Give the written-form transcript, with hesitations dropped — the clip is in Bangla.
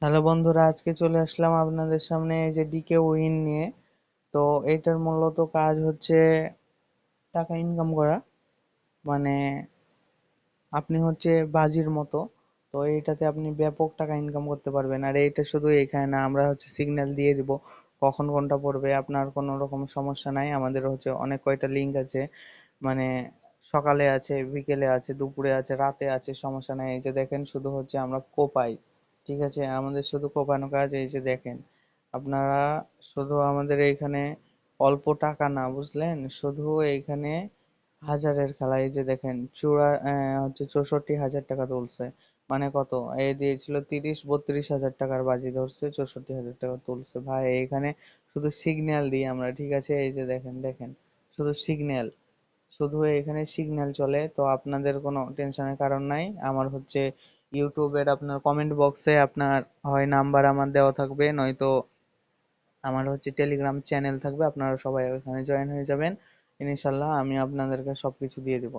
হ্যালো বন্ধুরা, আজকে চলে আসলাম আপনাদের সামনে এই যে ডিকে উইন নিয়ে। তো এইটার মূলত কাজ হচ্ছে টাকা ইনকাম করা। মানে আপনি হচ্ছে বাজির মতো। তো এইটাতে আপনি ব্যাপক টাকা ইনকাম করতে পারবেন। আর এইটা শুধু এখানে না, আমরা হচ্ছে সিগন্যাল দিয়ে দিব কখন কোনটা পড়বে, আপনার কোনো রকম সমস্যা নাই। আমাদের হচ্ছে অনেক কয়টা লিঙ্ক আছে, মানে সকালে আছে, বিকেলে আছে, দুপুরে আছে, রাতে আছে, সমস্যা নাই। এই যে দেখেন, শুধু হচ্ছে আমরা কোপাই। ঠিক আছে, আমাদের শুধু কোপানো কাজ। এই যে দেখেন আপনারা, শুধু আমাদের এইখানে অল্প টাকা না, বুঝলেন, শুধু এইখানে হাজারের খেলা। এই যে দেখেন হচ্ছে 64,000 টাকা তুলছে। মানে কত, এ দিয়েছিল 30-32 হাজার টাকার বাজি ধরছে, 64,000 টাকা তুলছে ভাই। এখানে শুধু সিগন্যাল দিই আমরা, ঠিক আছে। এই যে দেখেন দেখেন, শুধু সিগন্যাল, শুধু এখানে সিগন্যাল চলে। তো আপনাদের কোনো টেনশনের কারণ নাই। আমার হচ্ছে ইউটিউবের আপনার কমেন্ট বক্সে আপনার হয় নাম্বার আমার দেওয়া থাকবে, নয়তো আমার হচ্ছে টেলিগ্রাম চ্যানেল থাকবে, আপনারা সবাই ওখানে জয়েন হয়ে যাবেন। ইনশাল্লাহ আমি আপনাদেরকে সবকিছু দিয়ে দিব।